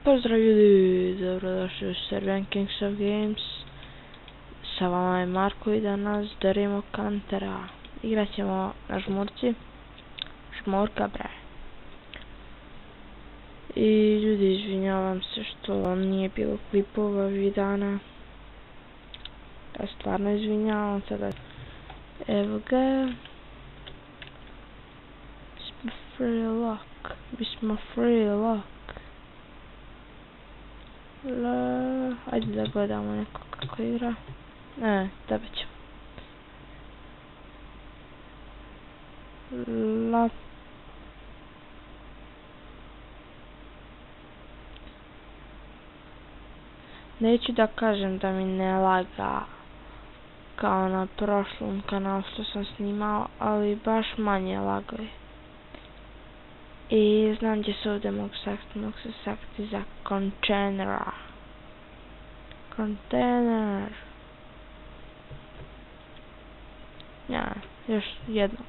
Pozdrav ljudi, dobrodošli u server Kings of Games. Sa vama je Marko i danas darimo Kantera. Igrat ćemo na žmurci. Žmurka bre. I ljudi, izvinjavam se što nije bilo klipova ovih dana. Ja stvarno izvinjavam se. Evo ga. Bismo free lock. Ajde da gledamo neko kako igra. Dobit ćemo. Neću da kažem da mi ne laga kao na prošlom kanalu što sam snimao, ali baš manje laguje. I znam gdje se ovdje mogu se sakriti za kontenera. Kontener. Ja, još jednog.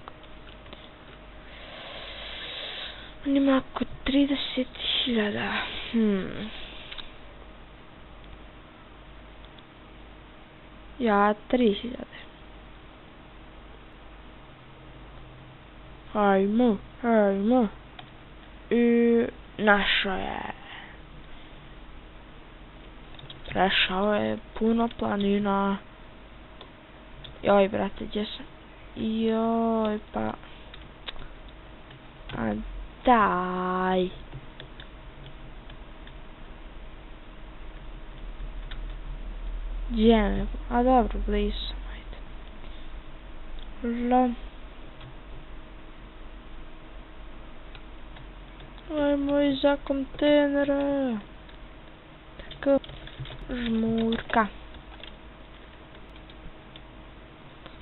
On ima oko 30.000. Ja 3.000. Hajmo. I našao je. Prešao je puno planina. Joj brate, gdje sam? Joj pa. A daj. Gdje me? A dobro, blizu sam, ajde. Ajmo iza kontenera. Tako. Žmurka.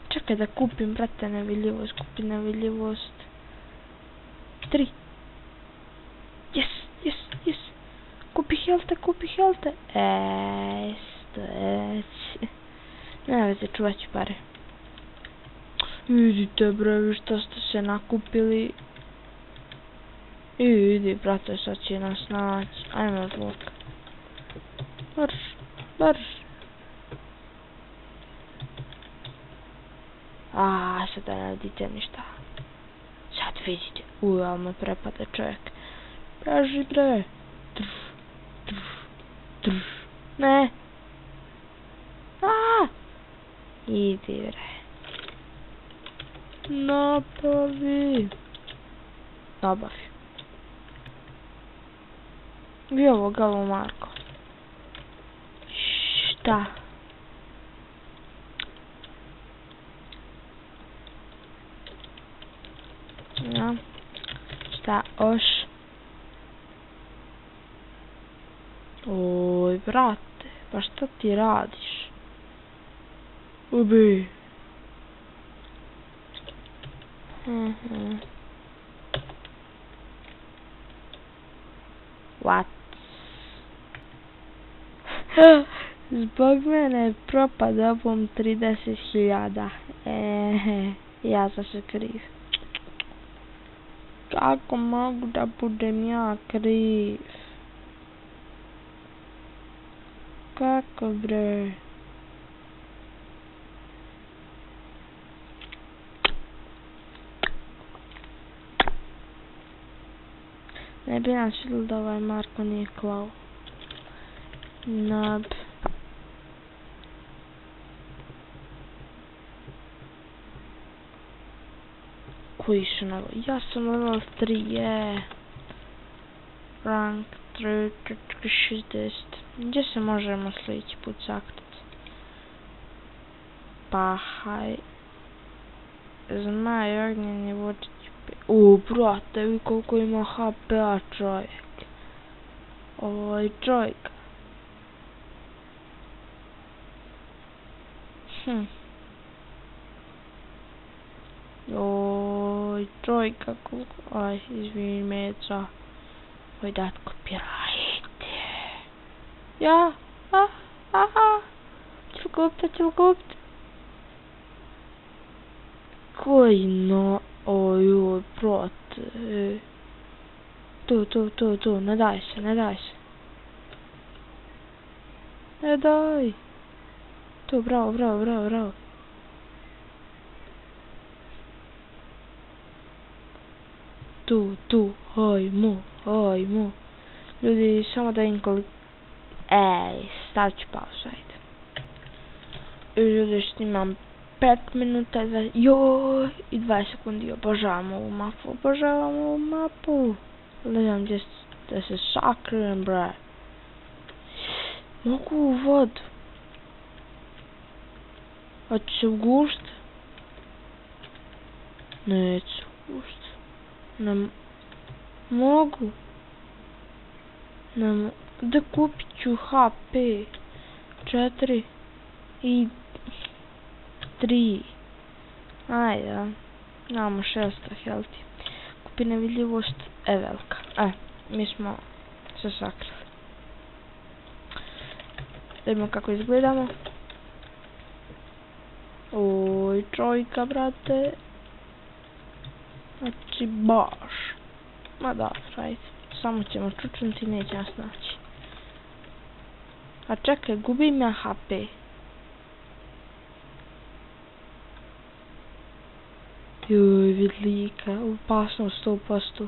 Čekaj da kupim, brate, nevidljivost. Kupi nevidljivost. 3. Yes. Kupi helte. Stojeći. Ne veze, čuvat ću pare. Idite bre, vi šta ste se nakupili. Idi, brate, sad će nas naći. Ajmo žmurka. Brž. Sada ne vidite ništa. Sad vidite. Ali me prepada čovjek. Praži bre. Drž. Ne. Idi bre. Nabavi. Gdje ovo galo Marko? Šta? Ja. Šta oš? Oj brate, pa šta ti radiš? Ubi. What? Zbog mene propada bom 30.000. Ja sam se kriv. Kako mogu da budem ja kriv? Kako bre? Ne bi našli da ovaj Marko nije klao. Nab. Koji su nego? Ja sam level 3, je. Rank 360. Gdje se možemo sljedeći put sakriti? Pa haj. Zmaj, ognjeni vodič. Brate, vi koliko ima HP-a čovjek. Ovaj čovjek. Oj, čovjeka koliko. Aj, izvini meca. Oj, dat kopirajte. Ja, ću kupiti. Koji no, oj, brate. Tu, ne daj se. Ne daj. Tu, bravo. Tu, hajmo. Ljudi, samo da im stavit ću pauzu, ajde. Ljudi, snimam 5 minuta i 20 sekundi. Obožavam ovu mapu. Gledam gdje da se sakrijem, bre. Mogu u vodu. Hoću se ugušt? Neću ugušt. Ne mogu. Da kupit ću HP. 4 i 3. Ajde, imamo 600 healthy. Kupi nevidljivost, velika. Mi smo se sakrili. Da vidimo kako izgledamo. Oj, trojka, brate. Znači, baš. Ma da, ajde. Samo ćemo čučnuti i neće nas naći. A čekaj, gubim ja HP. Joj, vidlika, opasno 100%.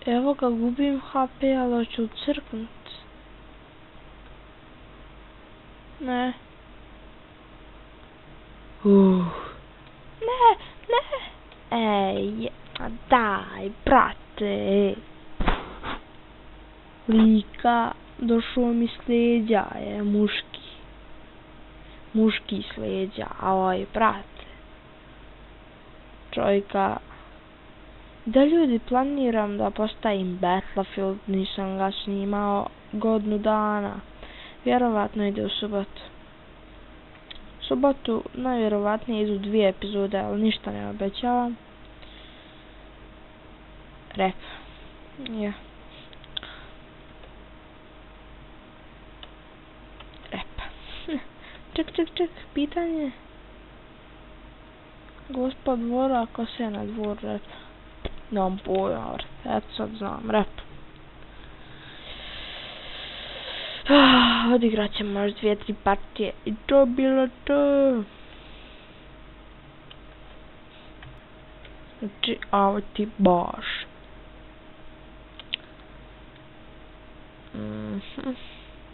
Evo ga, gubim HP, ali hoću crknut. Ne. Ne. Ej, daj, brate. Lika, došao mi s leđa, muški s leđa, oj, brate. Čovjeka. Da, ljudi, planiram da postavim Battlefield, nisam ga snimao godinu dana. Vjerovatno ide u subotu. Subotu najvjerovatnije idu 2 epizode, ali ništa ne obećavam. Rep. Ja. Rep. Ček, pitanje. Gospod dvora, ako se na dvor rep. Nemam pojma, eto sad znam, rep. Odigrat ćemo još 2-3 partije i to bilo to. Znači, ovo ti baš.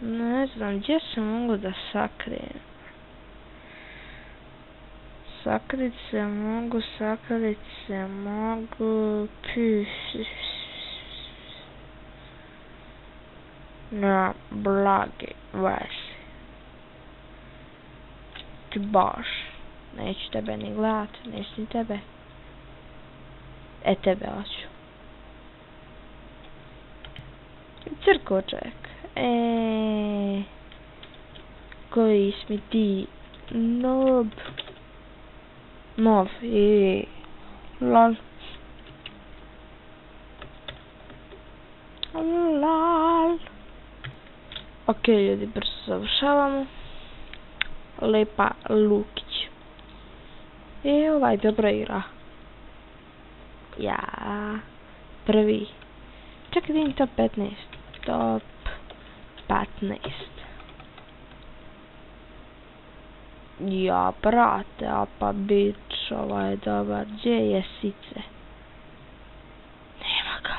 Ne znam, gdje se mogu da sakrijem? Sakrit se mogu... Na blage veze. Ti baš. Neću tebe ni gledat, neću ni tebe. Tebe hoću. Crkoček. Koji si mi ti? Nov. Lol. Ok, ljudi, brzo završavamo. Lepa Lukić. Ovaj dobro igra. Ja. Prvi. Čekaj, vidim top 15. Top 15. Ja, brate, a pa bić, ovaj je dobar. Gdje je sice? Nema ga.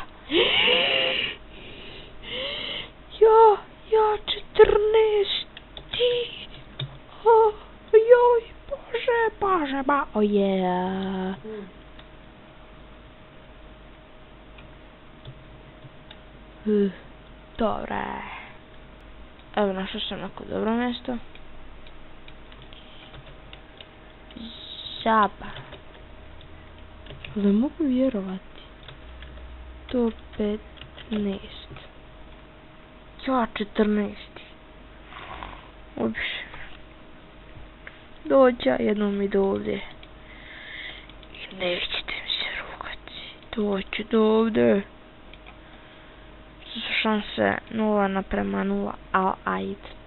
Ja 14. Joj, bože, oje. Dobre. Evo, našao sam neko dobro mjesto. Žaba. Ne mogu vjerovati. Top 15. Ja 14. Uopće. Dođa jednom i do ovdje. I nećete mi se rugati. Dođu do ovdje. To su šanse 0:0, ali ajde.